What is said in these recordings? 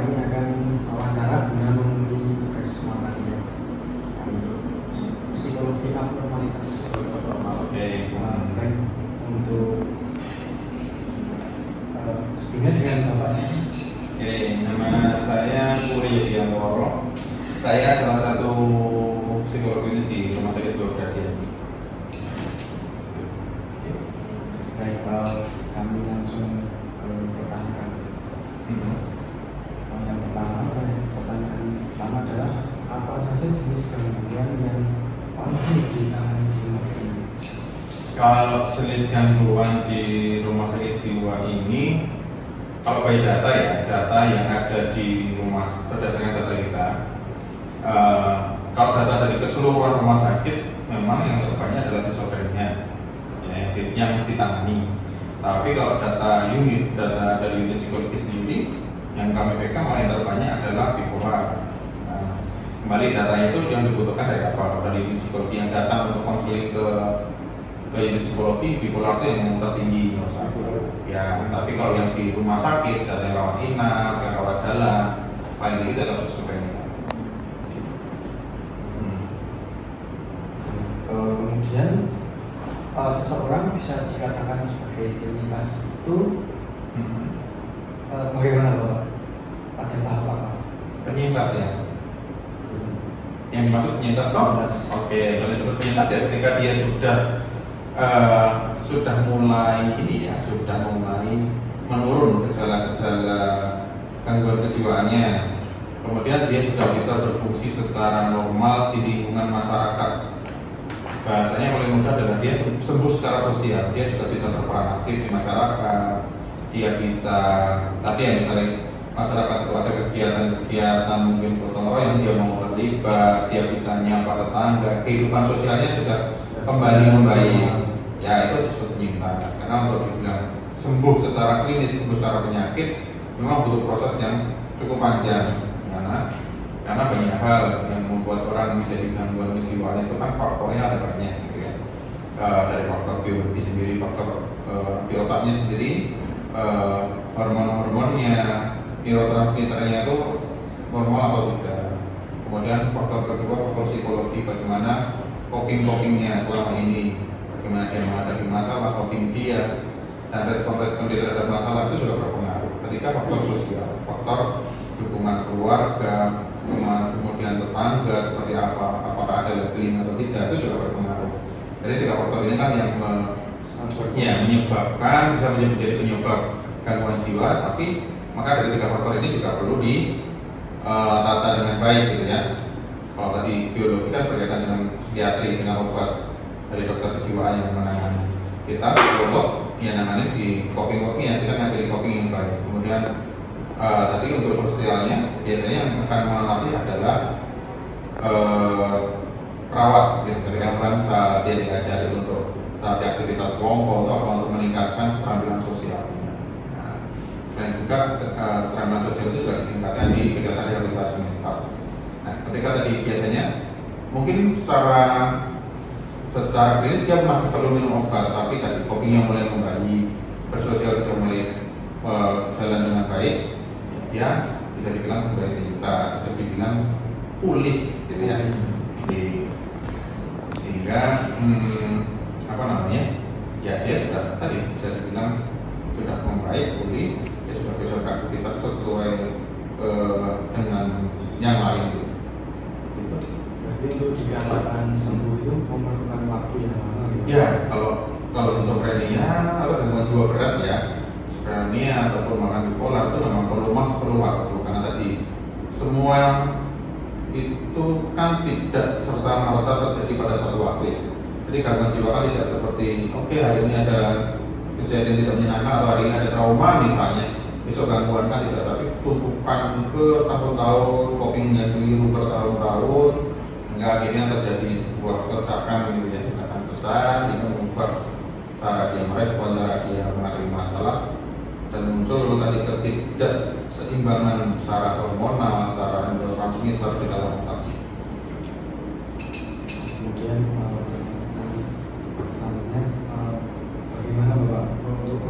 kami akan wawancara guna memenuhi tugas matanya psikologi abnormalitas. Oke. Baik, untuk sebelumnya dengan Bapak saya. Oke, nama saya Puri Yudiantoro. Saya salah satu psikolog klinis di Rumah Sakit Sulawesi. Baik, kami langsung ke pertanyaan. Yang pertanyaan pertama adalah apa saja jenis gangguan yang masih ditangani di rumah ini? Kalau jenis gangguan di rumah sakit jiwa ini, kalau by data ya, data yang ada di rumah berdasarkan data kita, kalau data dari keseluruhan rumah sakit, memang yang terbanyak adalah schizofrenia ya, yang ditangani. Tapi kalau data dari unit psikologi sendiri, yang kami pegang malah yang terbanyak adalah bipolar. Nah, kembali data itu yang dibutuhkan dari apa? Dari unit psikologi yang datang untuk konseling ke unit psikologi, bipolar itu yang tertinggi nomor satu. Ya, tapi kalau yang di rumah sakit, data yang rawat inap, yang rawat jalan, paling tinggi adalah schizofrenia. Kemudian seseorang bisa dikatakan sebagai penyintas itu bagaimana Bapak? Pada tahap apa? Penyintas ya? Yang dimaksud penyintas toh? Oke, kalau disebut penyintas ya ketika dia sudah mulai menurun gejala-gejala gangguan kejiwaannya, kemudian dia sudah bisa berfungsi secara normal di lingkungan masyarakat. Bahasanya paling mudah adalah dia sembuh secara sosial, dia sudah bisa berperan aktif di masyarakat, dia bisa tadi ya misalnya masyarakat itu ada kegiatan mungkin gotong royong, dia mau terlibat, dia bisa nyapa tetangga, kehidupan sosialnya sudah kembali membaik. Ya itu disebut penyintas. Karena untuk dibilang sembuh secara klinis, sembuh secara penyakit, memang butuh proses yang cukup panjang. Karena banyak hal yang membuat orang menjadi gangguan kejiwaan itu kan faktornya ada banyak gitu ya. Dari faktor biologi sendiri, faktor di otaknya sendiri, hormon-hormonnya, neurotransmitternya itu normal atau tidak. Kemudian faktor kedua, faktor psikologi, bagaimana coping-copingnya selama ini, bagaimana dia menghadapi masalah, coping dia, dan respon-respon dia terhadap masalah itu juga berpengaruh. Ketika faktor sosial, faktor dukungan keluarga, kemudian tetangga seperti apa, apakah ada labeling atau tidak, itu juga berpengaruh. Jadi tiga faktor ini kan yang menyebabkan, bisa menjadi penyebab gangguan jiwa. Tapi maka dari tiga faktor ini juga perlu ditata dengan baik gitu ya. Kalau tadi biologi kan berkaitan dengan psikiatri, dengan obat dari dokter kejiwaan yang menangani. Kita psikolog yang menangani di coping-coping ya, kita ngasih coping yang baik. Kemudian tadi untuk sosialnya biasanya yang akan melatih adalah perawat gitu. Ketika bangsa dia diajari untuk aktivitas kelompok atau untuk meningkatkan keterampilan sosialnya. Nah, selain juga keterampilan sosial itu juga ditingkatkan di kegiatan rehabilitasi mental. Nah, ketika tadi biasanya mungkin secara klinis dia masih perlu minum obat, tapi tadi copingnya mulai membaik, bersosial sudah mulai jalan dengan baik, ya bisa dibilang kembali kita sudah dibilang pulih gitu ya. Sehingga ya dia sudah tadi bisa dibilang sudah membaik, pulih, dia sudah bisa beraktivitas sesuai dengan yang lain gitu. Jadi untuk dikatakan sembuh itu memerlukan waktu yang lama gitu. Ya, kalau schizophrenia atau gangguan jiwa berat ya, schizophrenia ataupun makan bipolar itu memang perlu waktu, karena tadi semua itu kan tidak serta merta terjadi pada satu waktu ya. Jadi gangguan jiwa kan tidak seperti hari ini ada kejadian tidak menyenangkan atau hari ini ada trauma misalnya, besok gangguan kan tidak, tapi tumpukan bertahun-tahun, copingnya keliru bertahun-tahun, hingga akhirnya terjadi sebuah ledakan gitu ya, ledakan besar yang mengubah cara dia merespon, cara dia menghadapi masalah, dan muncul tadi ketidakseimbangan secara hormonal, secara neurotransmitter di dalam otaknya. Kemudian selanjutnya bagaimana? 'Gimana Bapak untuk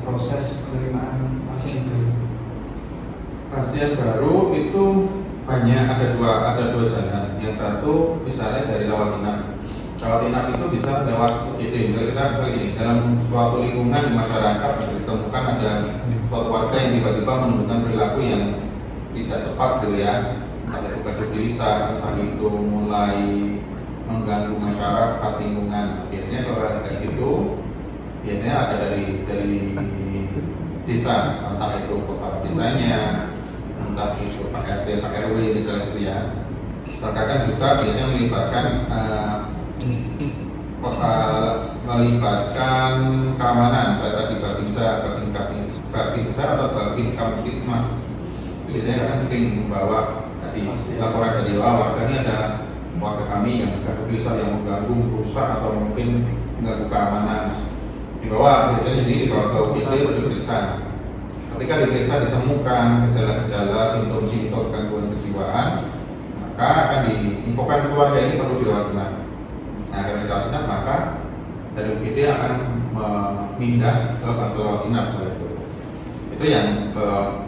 proses penerimaan pasien itu? Pasien baru itu banyak, ada dua jalan. Yang satu misalnya dari rawat inap. Rawat inap itu bisa lewat UGD. Misalnya kita misalnya gini, dalam suatu lingkungan di masyarakat ditemukan ada suatu warga yang tiba-tiba menunjukkan perilaku yang tidak tepat gitu ya, entah itu kegelisah, entah itu mulai mengganggu masyarakat lingkungan. Biasanya kalau ada kayak gitu, biasanya ada dari desa, entah itu kepala desanya, entah itu Pak RT, Pak RW misalnya gitu ya. Terkadang juga biasanya melibatkan keamanan, saya tadi Babinsa atau Babin Kamtipmas. Itu biasanya kan sering membawa tadi laporan dari warga, ini ada warga kami yang gelisah, yang mengganggu, merusak atau mungkin mengganggu keamanan. Dibawa biasanya di sini dibawa ke UGD untuk diperiksa. Ketika diperiksa ditemukan gejala-gejala, simptom-simptom gangguan kejiwaan, maka akan diinfokan keluarga ini perlu dirawat inap. Nah, karena dirawat inap maka dari UGD akan memindah ke fase rawat inap setelah itu. Itu yang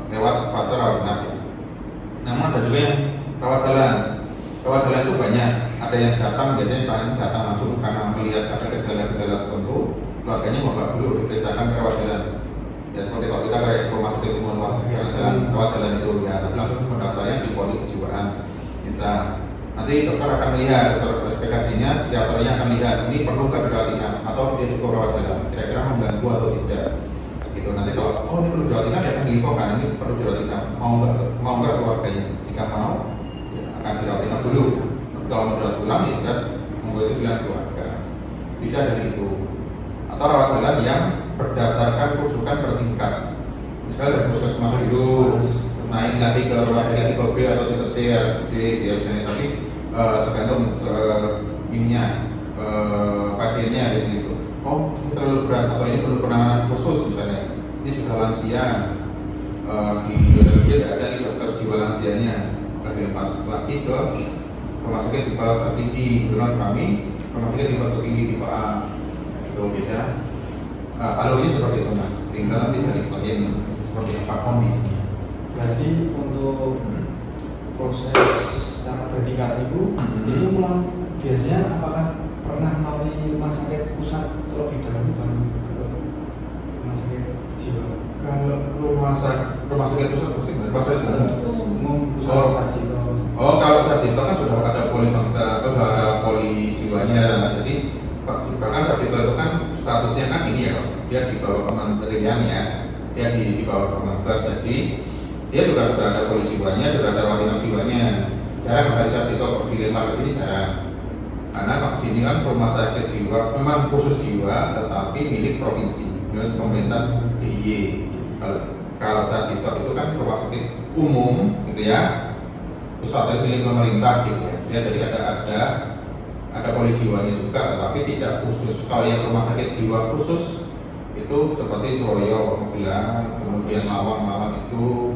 lewat fase rawat inap ya. Namun ada juga yang rawat jalan. Rawat jalan itu banyak. Ada yang datang biasanya datang langsung karena melihat ada gejala-gejala tertentu, keluarganya mau dulu diperiksakan ke rawat jalan. Ya seperti kalau kita kayak rumah sakit umum rawat jalan itu ya, tapi langsung pendaftarnya di poli kejiwaan. Bisa nanti dokter akan melihat, dokter spesialisnya, psikiaternya akan lihat ini perlu dirawat inap atau dia cukup rawat jalan, kira-kira mengganggu atau tidak. Gitu. Nanti kalau ini perlu dirawat inap, dia akan diinfokan ini perlu dirawat inap, mau nggak keluarganya. Jika mau, ya akan dirawat inap dulu. Kalau mau dirawat ulang ya jelas monggo, itu pilihan keluarga. Bisa dari itu. Atau rawat jalan yang berdasarkan rujukan bertingkat. Misalnya dari puskesmas dulu naik nanti ke rumah sakit tipe B atau tipe C ya seperti ya misalnya, tapi tergantung pasiennya di situ. Oh ini terlalu berat atau ini perlu penanganan khusus misalnya. Ini sudah lansia, di RSUD tidak ada di dokter jiwa lansianya. Bagi lempar lagi ke rumah sakit tipe tertinggi. Menurut kami rumah sakit tipe tertinggi tipe A. Itu biasa. Alurnya seperti itu mas. Tinggal nanti dari klien seperti apa kondisinya. Berarti untuk proses secara bertingkat itu biasanya apakah pernah melalui rumah sakit pusat terlebih dahulu baru ke rumah sakit jiwa? Kalau rumah sakit pusat umum kalau Sarsito kan sudah ada poli bangsa atau sudah ada poli jiwanya. Jadi bahkan Sarsito itu kan statusnya kan ini ya, dia di bawah kementerian ya, dia di bawah Kemenkes, jadi dia juga sudah ada poli jiwanya, sudah ada rawat inap jiwanya. Jarang dari Sarsito dilempar ke sini jarang. Karena di sini kan rumah sakit jiwa memang khusus jiwa, tetapi milik provinsi, milik pemerintah DIY. Kalau Sarsito itu kan rumah sakit umum, gitu ya, pusat milik pemerintah, gitu ya. Dia jadi ada poli jiwanya juga, tetapi tidak khusus. Kalau yang rumah sakit jiwa khusus itu seperti Surabaya, Magelang, kemudian Malang itu,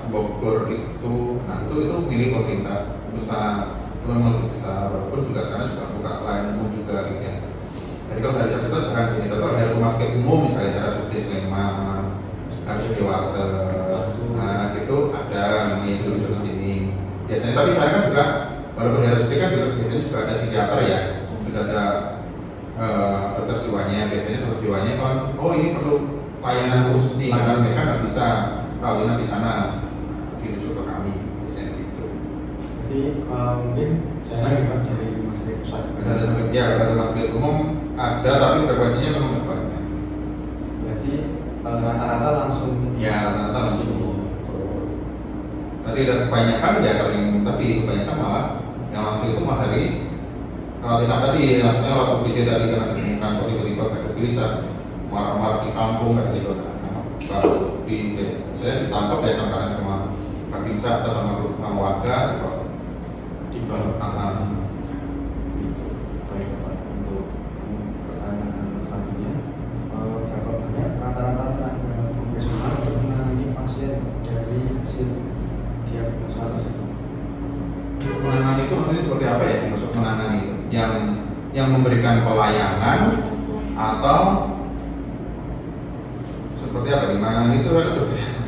Bogor itu, nah itu milik pemerintah besar, itu memang lebih besar. Walaupun juga sekarang juga buka lain umum juga gitu ya. Jadi kalau dari Sarsito sekarang ini, kalau dari rumah sakit umum misalnya RSUD Sleman, RSUD Wates, nah itu ada yang dirujuk ke sini. Biasanya, tapi saya kan juga walaupun di RSUD kan juga biasanya juga ada psikiater ya, sudah ada dokter jiwanya. Biasanya dokter jiwanya kan, oh ini perlu layanan khusus nih, karena mereka nggak bisa rawat inap di sana, dirujuk ke kami, biasanya gitu. Jadi mungkin saya juga dari rumah sakit pusat. Ada rumah sakit umum ada, tapi frekuensinya memang nggak banyak. Berarti rata-rata langsung. Ya rata-rata langsung. Tadi ada kebanyakan ya, kalau yang tadi kebanyakan malah yang langsung itu malah dari rawat inap tadi, maksudnya waktu video tadi karena ditemukan kok tiba-tiba kayak gelisah, marah-marah di kampung kayak gitu. Baru saya ditangkap ya sama Babinsa atau sama warga di bawah. Itu baik Pak. Untuk pertanyaan selanjutnya, berapa banyak rata-rata tenaga profesional yang menangani pasien dari hasil diagnosa tersebut? Menangani itu maksudnya seperti apa ya? Maksud menangani itu yang memberikan pelayanan atau seperti apa gimana itu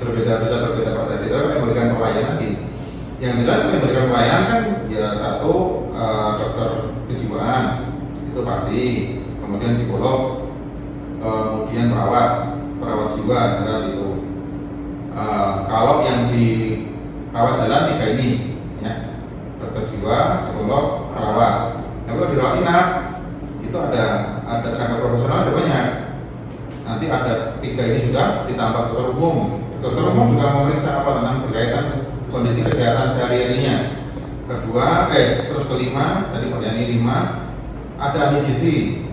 berbeda bisa berbeda persen itu akan memberikan pelayanan di yang jelas yang memberikan pelayanan kan ya satu dokter kejiwaan itu pasti, kemudian psikolog, kemudian perawat jiwa jelas itu. Kalau yang di rawat jalan 3 ini ya, dokter jiwa, psikolog, perawat. Kalau di rawat inap itu ada tenaga profesional ada banyak. Nanti ada 3 ini juga ditambah dokter umum. Dokter umum juga memeriksa apa tentang berkaitan kondisi kesehatan sehari-harinya. Terus kelima, tadi pertanyaan 5, ada ahli gizi.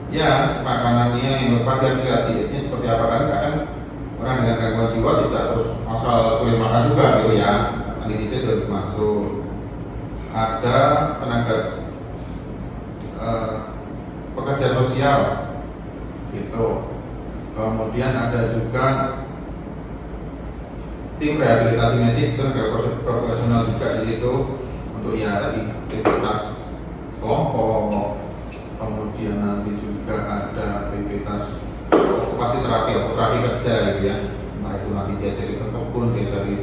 Ya, makanannya yang tepat lihat dietnya seperti apa kan kadang orang dengan gangguan jiwa tidak terus asal boleh makan juga gitu ya. Ahli gizi sudah masuk. Ada tenaga pekerja sosial gitu. Kemudian ada juga tim rehabilitasi medik itu ada profesional juga di situ untuk ya tadi aktivitas kelompok. Kemudian nanti juga ada aktivitas okupasi terapi kerja gitu ya. Nah itu nanti biasa di kebun, biasa di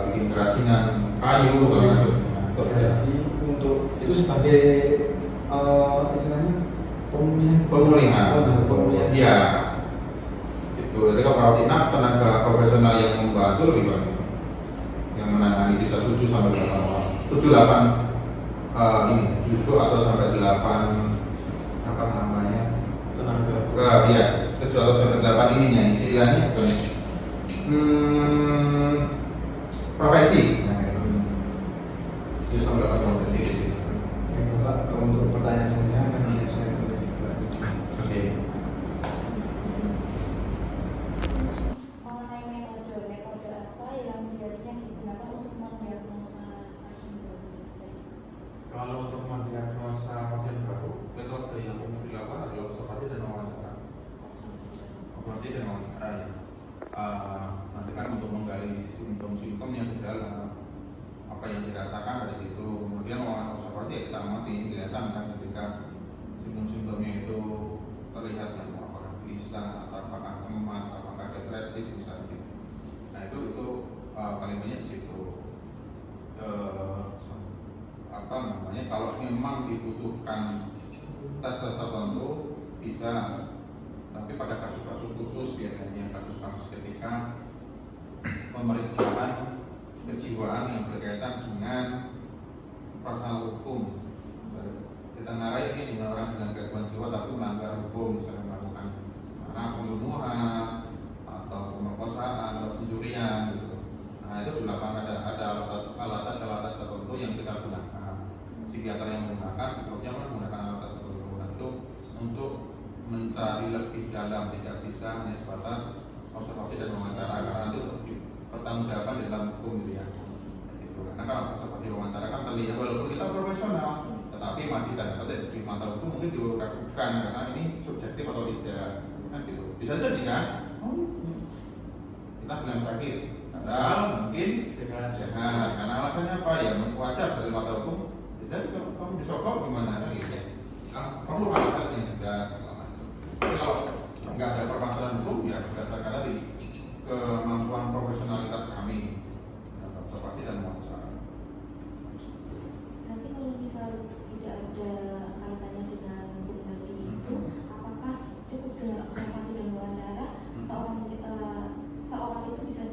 bikin kerajinan kayu dan macam. Jadi untuk itu sebagai istilahnya pemulihan. Iya. Itu jadi kalau perawat inap tenaga profesional yang membantu lebih banyak. Yang menangani bisa 7 sampai 8 orang. 7 atau sampai 8 apa namanya? Tenaga. Iya, 7 atau sampai 8 ininya istilahnya profesi. Nah, 7 sampai 8 profesi di situ. Ya, Bapak, kalau untuk pertanyaan saya akan saya tulis juga. Oke. Mengenai metode apa yang biasanya digunakan untuk mendiagnosa pasien baru? Kalau untuk mendiagnosa pasien baru, metode yang umum dilakukan adalah observasi dan wawancara. Observasi dan wawancara ya. Nanti kan untuk menggali simptom-simptomnya gejala apa yang dirasakan dari situ. Kemudian observasi ya kita amati, kelihatan kan ketika simptom-simptomnya itu terlihat yang apakah gelisah, atau apakah cemas, apakah depresif misalnya gitu. Nah itu paling banyak di situ. Kalau memang dibutuhkan tes tertentu bisa, tapi pada kasus-kasus khusus biasanya kasus-kasus ketika pemeriksaan kejiwaan yang berkaitan dengan pasal hukum. Kita ngarai ini dengan orang dengan gangguan jiwa tapi melanggar hukum, misalnya melakukan pembunuhan atau pemerkosaan atau pencurian gitu. Nah itu dilakukan ada alatas tertentu yang kita gunakan. Psikiater yang menggunakan, psikolognya menggunakan alatas tertentu. Nah itu untuk mencari lebih dalam, tidak bisa hanya sebatas observasi dan wawancara karena itu pertanggungjawaban di dalam hukum gitu ya. Gitu. Karena kalau observasi wawancara kan terlihat walaupun kita profesional, tetapi masih tanda petik di mata hukum mungkin diragukan karena ini subjektif atau tidak. Kan gitu. Bisa jadi kan? Kita bilang sakit, padahal mungkin sehat. Karena alasannya apa ya? Wajar dari mata hukum. Bisa kalau kamu disogok gimana kan gitu ya? Perlu alatas yang jelas segala macam. Tapi kalau nggak ada permasalahan hukum ya berdasarkan tadi kemampuan profesionalitas kami dalam observasi dan wawancara. Nanti kalau misal tidak ada kaitannya dengan hukum tadi itu, apakah cukup dengan observasi dan wawancara seorang itu bisa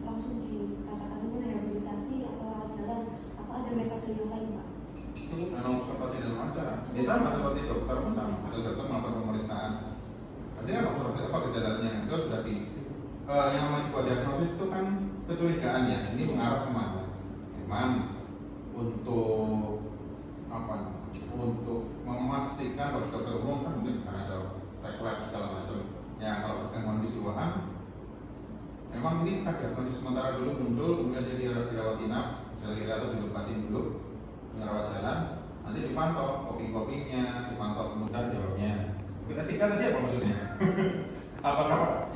langsung dikatakan ini rehabilitasi atau rawat jalan atau ada metode yang lain Pak? Cukup dengan observasi dan wawancara. Ya sama seperti dokter pun sama. Ada dokter melakukan pemeriksaan. Nanti kan observasi apa gejalanya itu sudah di yang namanya sebuah diagnosis itu kan kecurigaan ya. Ini mengarah kemana? Memang untuk apa? Untuk memastikan kalau dokter umum kan mungkin karena ada tes lab segala macam. Ya kalau gangguan kejiwaan, memang ini kan diagnosis sementara dulu muncul, kemudian dia dirawat inap, misalnya atau diobatin dulu, rawat jalan, nanti dipantau coping-copingnya, dipantau kemudian jawabnya. Ketika tadi apa maksudnya? Apa?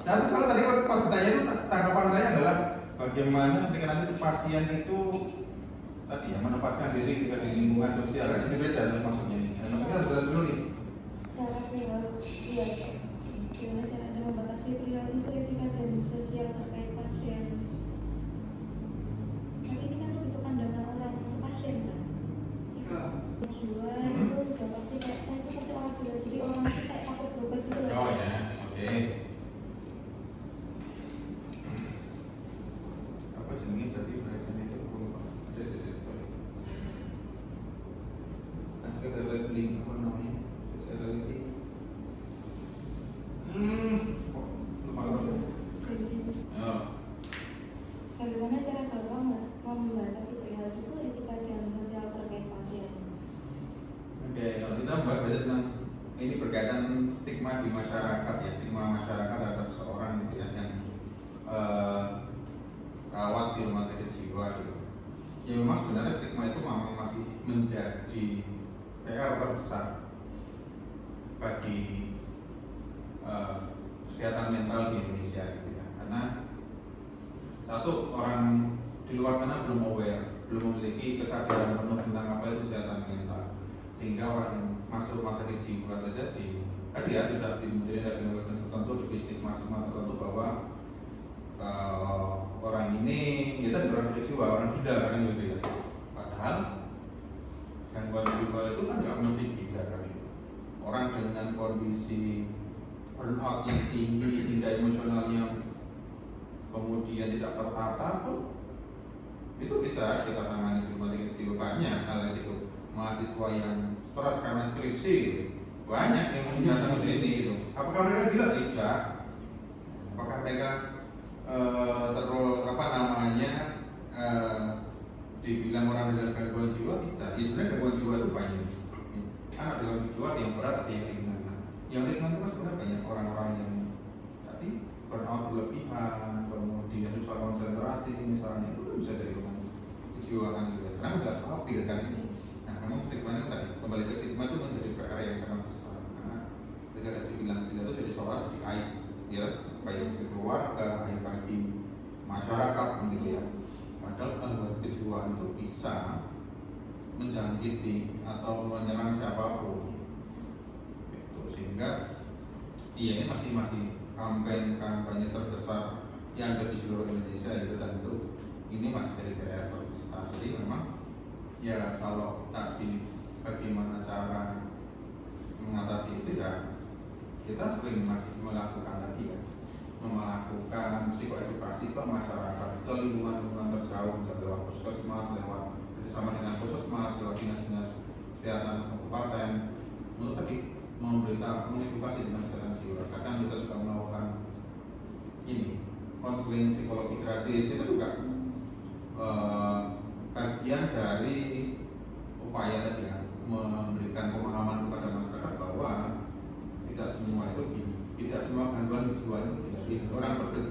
Nanti kalau tadi pas bertanya itu tanggapan saya adalah bagaimana ketika nanti pasien itu tadi ya menempatkan diri di lingkungan sosial itu beda maksudnya. Maksudnya harus jelas dulu nih. Cara iya. Gimana cara Anda membatasi perilaku etika dan sosial terkait pasien? Kan ini kan lebih ke pandangan orang pasien kan? Jiwa itu udah pasti kayak saya itu seperti orang gila, jadi orang itu kayak takut berobat gitu loh. Oh ya, oke. Apa jenisnya berarti bahasanya itu sorry. Kan sekedar labeling apa namanya? Saya lagi. Kok lupa lagi. Oh. Bagaimana cara Bapak membatasi perilaku etika dan sosial terkait pasien? Oke, kalau kita membahas tentang ini berkaitan stigma di masyarakat ya, stigma masyarakat terhadap seorang gitu ya, yang rawat di rumah sakit jiwa gitu. Ya memang sebenarnya stigma itu memang masih menjadi PR terbesar bagi kesehatan mental di Indonesia gitu ya, karena satu, orang di luar sana belum aware, belum memiliki kesadaran penuh tentang apa itu kesehatan mental, sehingga orang yang masuk rumah sakit jiwa saja tadi ya sudah dimunculin dari tertentu, di stigma tertentu bahwa orang ini kita di rumah sakit jiwa, orang gila kan gitu ya. Padahal gangguan jiwa itu kan nggak mesti gila kan gitu. Orang dengan kondisi burnout yang tinggi sehingga emosionalnya kemudian tidak tertata pun itu bisa kita tangani di rumah sakit jiwa. Banyak hal itu, mahasiswa yang stres karena skripsi banyak yang datang ke sini gitu. Apakah mereka gila? Tidak. Apakah mereka terus apa namanya dibilang orang dengan gangguan jiwa? Tidak. Ya, sebenarnya gangguan jiwa itu banyak. Ada gangguan jiwa yang berat atau yang ringan. Yang ringan itu sebenarnya banyak orang-orang yang tadi burnout berlebihan, kemudian susah konsentrasi misalnya, itu kan bisa jadi kejiwaan gitu. Karena nggak stabil kan ini. Nah, memang stigma itu tadi, kembali ke stigma itu menjadi PR yang sangat besar, karena ketika ada dibilang tidak itu jadi seolah jadi aib ya, baik bagi keluarga, aib bagi masyarakat gitu ya. Padahal gangguan kejiwaan itu bisa menjangkiti atau menyerang siapapun gitu, sehingga iya ini masih kampanye terbesar yang ada di seluruh Indonesia itu, dan itu ini masih jadi PR terbesar. Jadi memang ya kalau tadi bagaimana cara mengatasi itu ya, kita sering masih melakukan lagi ya, melakukan psikoedukasi ke masyarakat, ke lingkungan terjauh, misalnya lewat puskesmas, lewat kerjasama dengan puskesmas, lewat dinas-dinas kesehatan kabupaten, untuk tadi mengedukasi tentang kesehatan jiwa. Kadang kita juga melakukan ini konseling psikologi gratis, itu juga bagian dari upaya tadi ya, memberikan pemahaman kepada masyarakat bahwa tidak semua itu gini, tidak semua gangguan jiwa itu tidak gini.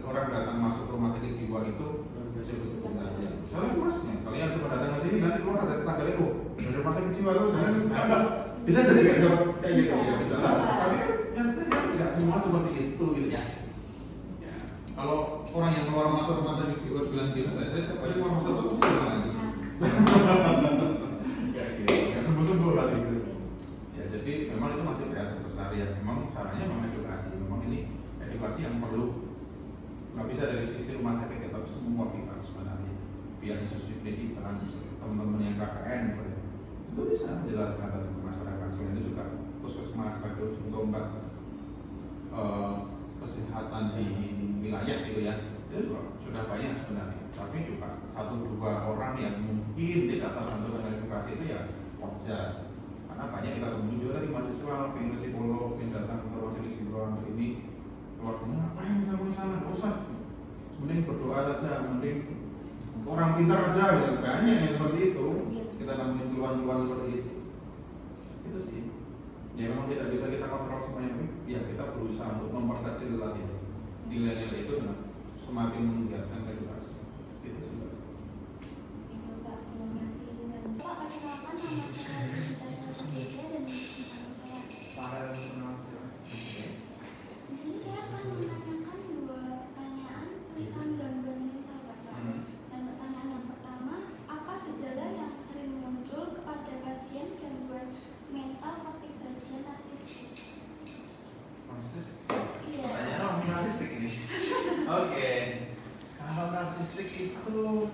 Orang datang masuk ke rumah sakit jiwa itu betul-betul aja. Soalnya kurasnya, kalian cuma datang ke sini nanti keluar ada tetangga itu dari rumah sakit jiwa itu, dan bisa jadi kayak gitu ya, bisa. Tapi kan nyatanya tidak semua seperti itu gitu ya. Kalau orang yang keluar masuk rumah sakit jiwa bilang gitu, saya tadi keluar masuk itu bilang lagi. Kayak gitu, nggak sembuh-sembuh kali gitu. Ya jadi memang itu masih PR terbesar ya. Memang caranya memang edukasi. Memang ini edukasi yang perlu, nggak bisa dari sisi rumah sakit, tapi semua pihak sebenarnya, pihak institusi pendidikan, teman-teman yang KKN misalnya, itu bisa menjelaskan ke masyarakat. Selain itu juga puskesmas sebagai ujung tombak kesehatan di wilayah gitu ya, itu juga sudah banyak sebenarnya. Tapi juga 1-2 orang yang mungkin tidak terbantu dengan edukasi itu ya wajar, karena banyak kita temui juga dari mahasiswa pengen psikolog, pengen datang ke rumah sakit jiwa untuk ini, keluarganya ngapain sama sana, nggak usah, mending berdoa saja, mending orang pintar aja, ya banyak yang seperti itu. Kita temuin keluhan-keluhan seperti itu sih. Ya memang tidak bisa kita kontrol semuanya, tapi ya kita berusaha untuk memperkecil lagi nilai-nilai itu, nah, semakin menggiatkan edukasi. Itu juga. Pak, terima kasih. Pak, perkenalkan nama saya Rita Sedia dan bersama saya. Farel Di sini saya akan menanyakan 2 pertanyaan tentang gangguan mental, Pak. Dan pertanyaan yang pertama, apa gejala yang sering muncul kepada pasien gangguan mental kepribadian narsistik? Narsis? Iya, Oke, kalau narsistik itu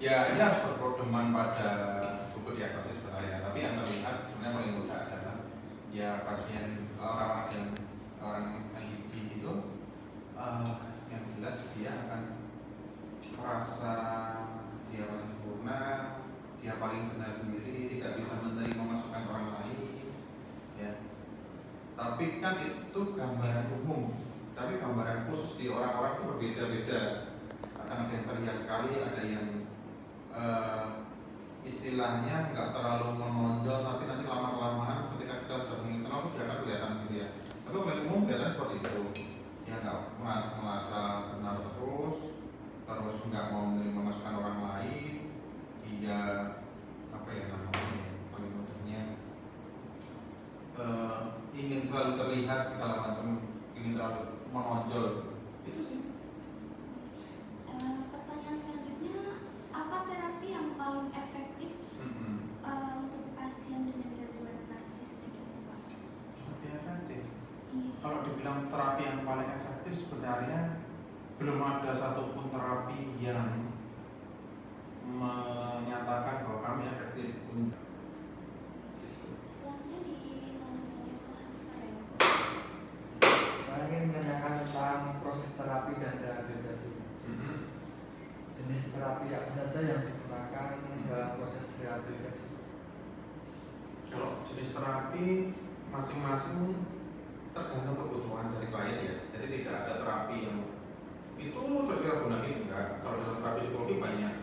ya ini harus berpedoman pada buku diagnosis sebenarnya. Tapi yang terlihat sebenarnya paling mudah adalah ya pasien orang NDD itu yang jelas dia akan merasa dia paling sempurna, dia paling benar sendiri, tidak bisa menerima masukan orang lain, ya. Tapi kan itu gambaran umum. Tapi gambaran khusus di orang-orang itu berbeda-beda. Kadang ada yang terlihat sekali, ada yang istilahnya nggak terlalu menonjol, tapi nanti lama-kelamaan ketika sudah semakin kenal dia akan kelihatan gitu ya. Tapi paling umum kelihatan seperti itu. Dia nggak merasa benar terus nggak mau menerima masukan orang lain. Dia apa ya namanya paling mudahnya ingin selalu terlihat segala macam, ingin terlalu menonjol, itu sih. Pertanyaan selanjutnya, apa terapi yang paling efektif untuk pasien dengan gangguan narsistik itu, Pak? Terapi efektif. Iya. Kalau dibilang terapi yang paling efektif sebenarnya belum ada satupun terapi yang menyatakan bahwa kami efektif untuk. Selanjutnya dilanjutkan isolasi Pak. Saya ingin menanyakan tentang proses terapi dan rehabilitasi. Jenis terapi apa saja yang digunakan dalam proses rehabilitasi? Kalau jenis terapi masing-masing tergantung kebutuhan dari klien ya. Jadi tidak ada terapi yang itu terus kita gunakan, enggak. Kalau dalam terapi psikologi banyak.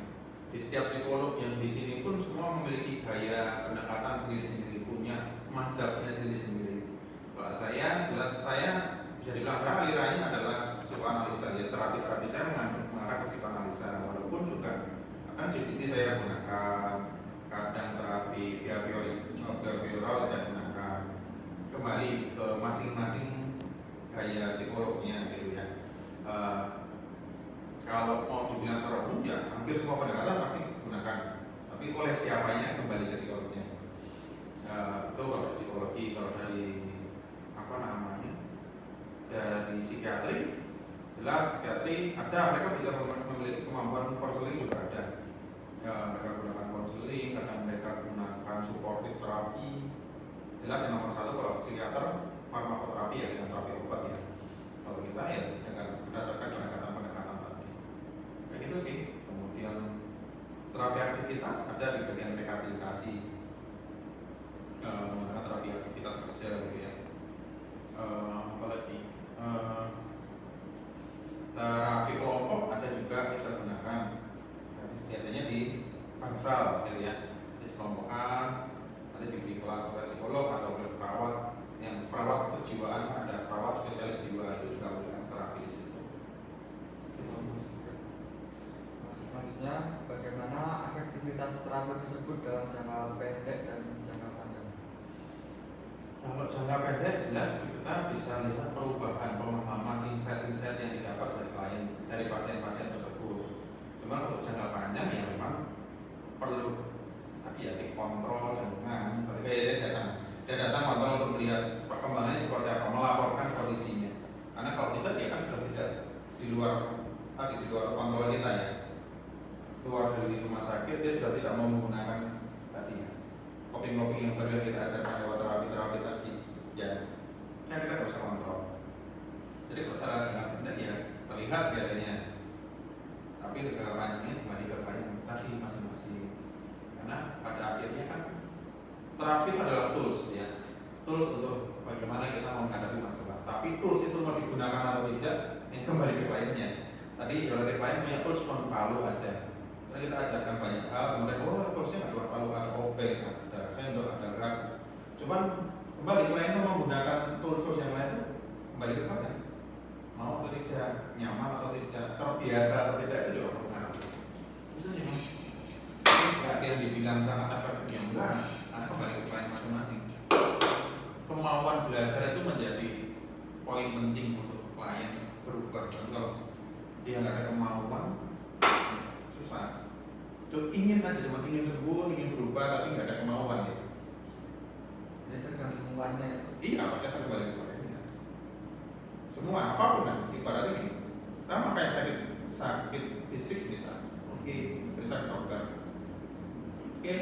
Di setiap psikolog yang di sini pun semua memiliki gaya pendekatan sendiri-sendiri, punya mazhabnya sendiri-sendiri. Kalau saya jelas saya bisa dibilang saya alirannya adalah psikoanalisa ya. Terapi saya mengarah ke psikoanalisa, walaupun juga kadang CBT saya gunakan, kadang terapi behavioral saya gunakan. Kembali ke masing-masing gaya psikolognya gitu ya. Kalau mau dibilang secara umum ya hampir semua pendekatan pasti digunakan, tapi oleh siapanya kembali ke psikolognya. Itu kalau psikologi. Kalau dari apa namanya dari psikiatri, jelas psikiatri ada, mereka bisa memiliki kemampuan konseling juga ada. Ya, mereka gunakan konseling, kadang mereka gunakan supportive terapi. Jelas yang nomor satu kalau psikiater farmakoterapi ya, dengan terapi obat ya. Kalau kita ya dengan berdasarkan pendekatan-pendekatan tadi. Kayak gitu sih. Kemudian terapi aktivitas ada di bagian rehabilitasi. Terapi aktivitas kerja gitu ya. Apalagi terapi kelompok ada juga kita gunakan. Biasanya di bangsal gitu ya. Di kelompokan, ada di kelas oleh psikolog atau oleh perawat. Yang perawat kejiwaan ada perawat spesialis jiwa, itu juga memberikan terapi di situ. Selanjutnya, bagaimana efektivitas terapi tersebut dalam jangka pendek dan jangka panjang? Kalau jangka pendek jelas kita bisa lihat perubahan pemahaman insight-insight yang didapat dari klien, dari pasien-pasien tersebut. Cuma untuk jangka panjang ya memang perlu tadi ya dikontrol dengan ketika dia datang kontrol untuk melihat perkembangannya seperti apa, melaporkan kondisinya. Karena kalau tidak dia kan sudah tidak di luar kontrol kita ya, keluar dari rumah sakit dia sudah tidak mau menggunakan tadi ya coping yang baru yang kita ajarkan lewat terapi tadi ya, kan kita nggak bisa kontrol. Jadi kalau secara jangka pendek ya terlihat biasanya, tapi untuk jangka panjangnya kembali ke klien tadi masing-masing. Karena pada akhirnya kan terapi itu adalah tools ya, tools untuk bagaimana kita menghadapi masalah. Tapi tools itu mau digunakan atau tidak, ini kembali ke kliennya. Tadi kalau klien punya tools cuma palu aja, karena kita ajarkan banyak hal, kemudian toolsnya nggak cuma palu, ada obeng, ada sendok, ada garpu. Cuman kembali klien mau menggunakan tools yang lain itu kembali ke klien, mau atau tidak, nyaman atau tidak, terbiasa atau tidak, itu juga berpengaruh. Itu sih mas. Nggak ada yang dibilang sangat efektif yang enggak, karena kembali ke klien masing-masing. Kemauan belajar itu menjadi poin penting untuk klien berubah. Kalau dia nggak ada kemauan, susah. Ingin aja, cuma ingin sembuh, ingin berubah, tapi nggak ada kemauan gitu. Jadi tergantung kliennya. Iya, pasti akan kembali ke kliennya. Semua apapun kan, ibaratnya ini sama kayak sakit fisik misalnya. Oke, periksa ke dokter. Oke,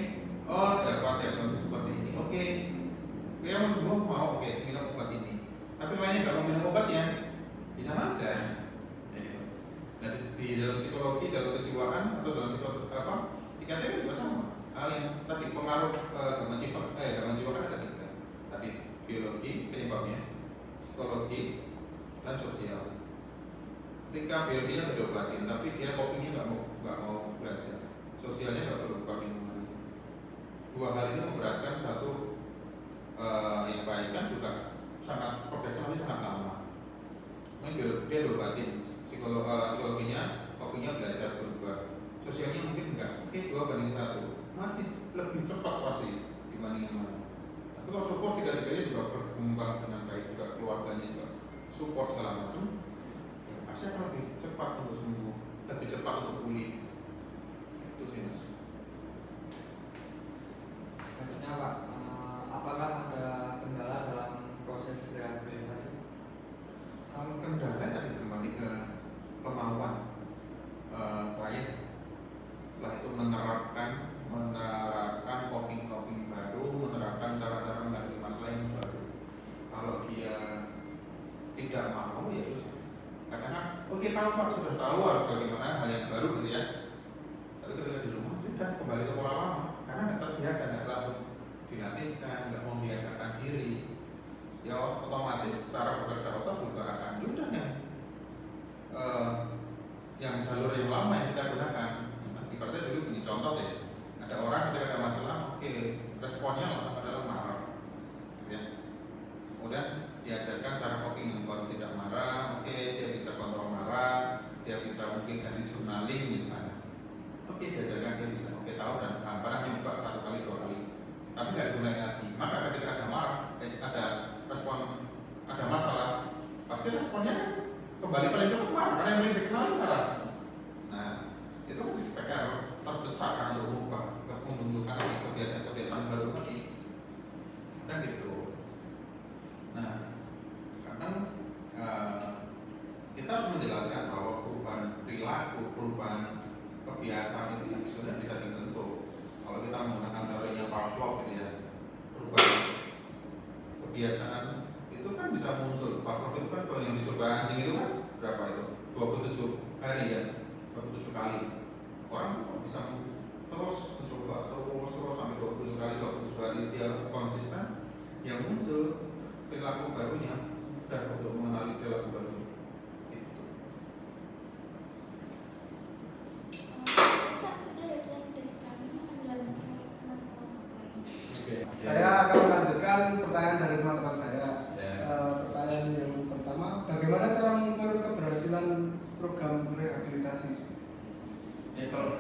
oh dapat diagnosis seperti ini. Oke, ya mau sembuh mau, oke minum obat ini. Tapi lainnya nggak mau minum obatnya, bisa aja. Ya gitu. Nah di dalam psikologi, dalam kejiwaan atau dalam psikiatri juga sama. Hal yang tadi pengaruh gangguan jiwa kan ada 3. Tadi biologi penyebabnya, psikologi dan sosial. Ketika biologinya udah diobatin, tapi dia copingnya nggak mau belajar, sosialnya nggak berubah minuman. 2 hal ini memberatkan. Satu yang baik kan juga sangat profesional, sangat lama. Mungkin dia diobatin, psikologinya, copingnya belajar berubah, sosialnya mungkin enggak. Oke, 2/1 masih lebih cepat pasti dibanding yang lain. Tapi kalau support 3-tiganya juga berkembang dengan baik, juga keluarganya juga support segala macam, pasti akan lebih cepat untuk sembuh, lebih cepat untuk pulih. Itu sih mas. Selanjutnya Pak, apakah ada kendala dalam proses rehabilitasi? Kalau kendala tadi kembali ke kemauan klien. Setelah itu menerapkan coping baru, menerapkan cara-cara menghadapi masalah yang baru. Kalau dia tidak mau ya susah. Kadang-kadang, oke tahu Pak, sudah tahu harus bagaimana hal yang baru gitu ya. Tapi ketika di rumah sudah kembali ke pola lama, karena nggak terbiasa, nggak langsung dilatihkan, nggak membiasakan diri. Ya otomatis cara bekerja otak juga akan mudah yang jalur yang lama yang kita gunakan. Ibaratnya dulu gini, contoh deh, ada orang ketika ada masalah, oke, responnya langsung adalah marah, ya. Kemudian diajarkan cara coping yang baru, tidak marah, oke, dia bisa kontrol marah, dia bisa mungkin ganti journaling misalnya, oke, diajarkan dia bisa, oke, tahu dan paham, barang nyoba 1 kali 2 kali, tapi nggak digunakan lagi. Maka ketika ada marah, ada respon, ada masalah, pasti responnya kembali paling cepat marah, karena yang paling dikenal marah. Nah, itu kan jadi PR terbesar kan untuk mengubah, membentukkan kebiasaan baru lagi, dan gitu. Nah, kadang kita harus menjelaskan bahwa perubahan perilaku, perubahan kebiasaan itu yang bisa dibentuk. Kalau kita menggunakan teorinya Pavlov gitu ya, perubahan kebiasaan itu kan bisa muncul. Pavlov itu kan kalau yang dicoba anjing itu kan berapa itu? 27 hari ya, 27 kali. Orang itu bisa terus mencoba terus sampai 27 kali, 27 hari dia konsisten, yang muncul perilaku barunya dan untuk mengenali perilaku baru itu. Pak, sudah ada dari kami akan dilanjutkan oleh teman-teman lain. Saya akan melanjutkan pertanyaan dari teman-teman saya. Ya. Pertanyaan yang pertama, bagaimana cara mengukur keberhasilan program rehabilitasi? Ya, kalau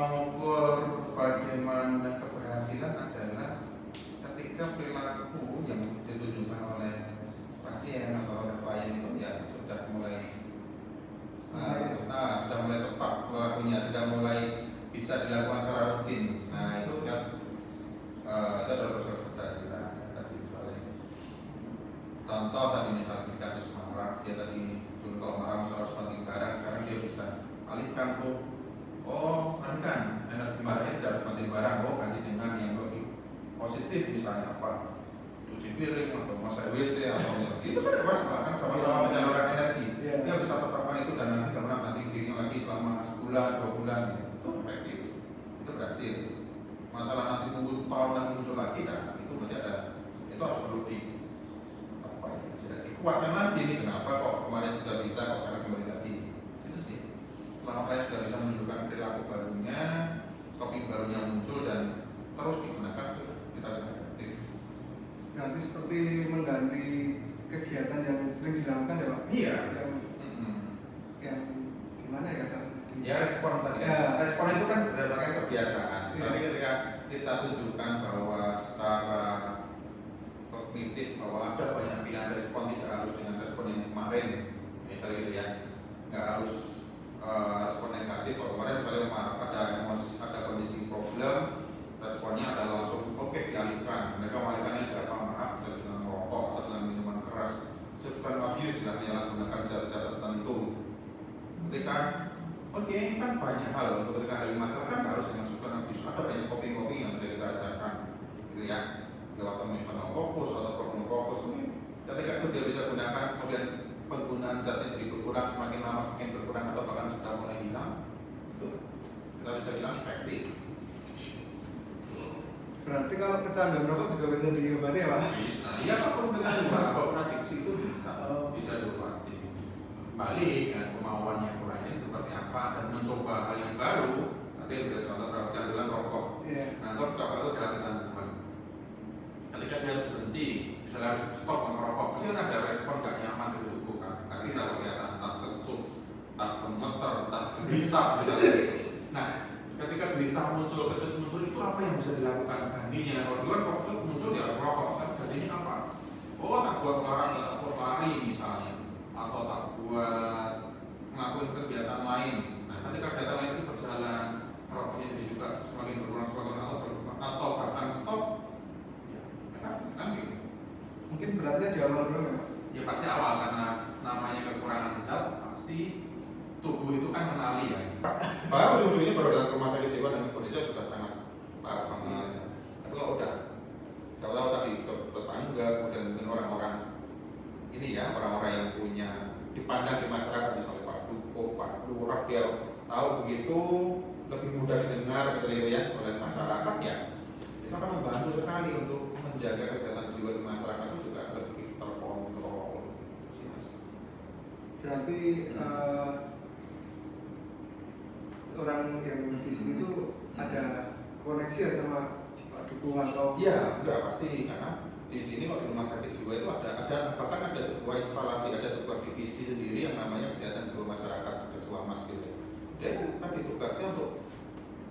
mengukur bagaimana keberhasilan adalah ketika perilaku yang ditunjukkan oleh pasien atau oleh klien itu ya sudah mulai sudah mulai tepat perilakunya, tidak mulai bisa dilakukan secara rutin. Nah itu kan itu adalah proses keberhasilan ya, tadi misalnya contoh tadi misalnya di kasus marah, dia tadi dulu kalau marah misalnya harus penting barang, sekarang dia bisa alihkan tuh, oh alihkan energi marahnya tidak harus penting barang, oh ganti dengan yang lebih positif, misalnya apa, cuci piring atau masak WC atau itu kan masalah kan sama-sama menyalurkan energi. Dia bisa tetapkan itu dan nanti karena nanti dirinya lagi selama sebulan 2 bulan itu efektif, itu berhasil. Masalah nanti tunggu tahun dan muncul lagi, nah itu masih ada, itu harus perlu dikuatkan lagi nih, kenapa kok kemarin sudah bisa kok sekarang kembali lagi. Itu sih selama kalian sudah bisa menunjukkan perilaku barunya, coping barunya muncul dan terus digunakan, kita efektif. Berarti seperti mengganti kegiatan yang sering dilakukan ya Pak? Iya. Yang gimana ya Kak? Ya respon tadi. Ya. Respon itu kan berdasarkan kebiasaan. Ya. Tapi ketika kita tunjukkan bahwa secara kognitif bahwa ada banyak pilihan respon, tidak harus dengan respon yang kemarin, misalnya gitu ya, nggak harus respon negatif. Kalau kemarin misalnya ada emosi, ada kondisi problem, responnya adalah langsung oke dialihkan. Mereka mengalihkannya ada apa? Maaf, misalnya dengan merokok atau dengan minuman keras, substance abuse, dengan menyalahgunakan zat-zat tertentu. oke, kan banyak hal untuk ketika dari masyarakat nggak harus dimasukkan habis. Ada banyak coping yang bisa kita ajarkan, gitu ya, lewat emotional focus atau problem focus. Ketika itu dia bisa gunakan, kemudian penggunaan zatnya jadi berkurang, semakin lama semakin berkurang atau bahkan sudah mulai hilang, itu kita bisa bilang efektif. Berarti kalau kecanduan rokok juga bisa diobati ya Pak? Bisa, iya apapun dengan apapun adiksi itu bisa diobati. Balik dengan kemauan yang kurangnya seperti apa dan mencoba hal yang baru. Tadi sudah contoh kecanduan rokok. Iya. Nah, kalau rokok itu adalah kecanduan. Ketika dia harus berhenti, misalnya harus stop merokok, pasti kan ada respon gak nyaman di tubuh kan. Karena kita kebiasaan tak kecut, tak gemeter, tak gelisah misalnya. Nah, ketika gelisah muncul, kecut muncul, itu apa yang bisa dilakukan gantinya? Kalau dulu kan kecut muncul ya rokok, sekarang gantinya apa? Oh, tak buat olahraga, tak buat lari misalnya, atau tak buat ngelakuin kegiatan lain. Nah, ketika kegiatan lain itu berjalan, rokoknya jadi juga semakin berkurang atau bahkan stop, ya kan gitu. Mungkin beratnya di awal dulu ya Pak? Ya pasti awal karena namanya kekurangan zat pasti tubuh itu kan menali ya. Bahkan ujung-ujungnya baru datang ke rumah sakit jiwa dengan kondisi sudah sangat parah banget. Tapi kalau udah tahu tadi tetangga, kemudian mungkin orang-orang ini ya, orang-orang yang punya dipandang di masyarakat misalnya Pak Duko, Pak Lurah, dia tahu begitu lebih mudah didengar gitu ya oleh masyarakat ya, itu akan membantu sekali untuk menjaga kesehatan jiwa di masyarakat itu juga lebih terkontrol. Berarti orang yang di sini tuh ada koneksi ya sama Pak Duko atau? Iya, enggak pasti karena di sini kalau di rumah sakit jiwa itu ada bahkan ada sebuah instalasi, ada sebuah divisi sendiri yang namanya kesehatan jiwa masyarakat Keswamas gitu. Dia tadi tugasnya untuk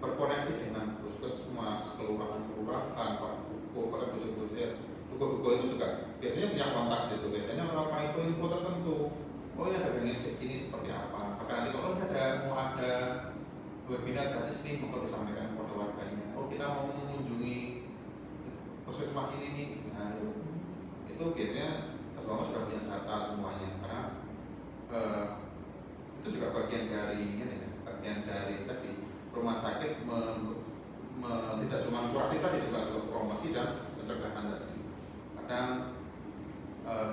berkoneksi dengan puskesmas, kelurahan-kelurahan, Pak Duko, bahkan Duko itu juga biasanya punya kontak gitu. Biasanya melakukan info tertentu. Oh ya ada benefit ini seperti apa? Bahkan nanti kalau mau ada webinar gratis nih mau disampaikan kepada warganya. Oh kita mau mengunjungi puskesmas ini nih. Nah itu biasanya Keswamas sudah punya data semuanya karena itu juga bagian dari ini ya, bagian dari tadi rumah sakit tidak cuma kuratif tadi juga untuk promosi dan pencegahan tadi. Kadang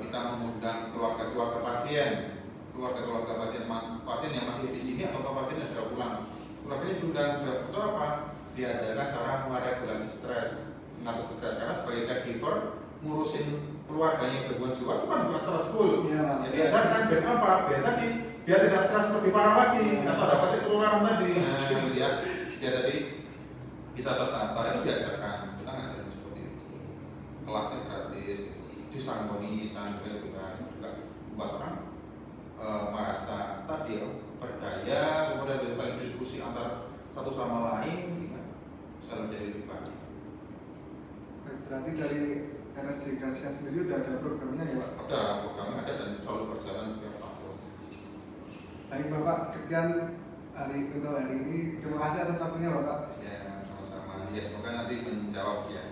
kita mengundang keluarga pasien yang masih di sini atau pasien yang sudah pulang. Keluarganya diundang untuk apa? Diajarkan cara meregulasi stres, mengatasi stres karena sebagai caregiver ngurusin keluarganya gangguan jiwa itu kan juga stressful. Ya. Jadi diajarkan biar apa? Biar tadi biar tidak stres lebih parah lagi atau dapatnya ketularan tadi. Nah, gitu ya. Dia tadi bisa tertata itu diajarkan. Kita ngajarin seperti itu. Kelasnya gratis, disangoni gitu kan. Juga buat orang merasa tadi berdaya, kemudian bisa saling diskusi antar satu sama lain sehingga bisa menjadi lebih baik. Berarti dari RSJ Gracia sendiri udah ada programnya ya Pak? Ada programnya ada dan selalu berjalan setiap tahun. Baik Bapak, sekian untuk hari ini. Terima kasih atas waktunya Bapak. Ya sama-sama. Ya semoga nanti menjawab ya.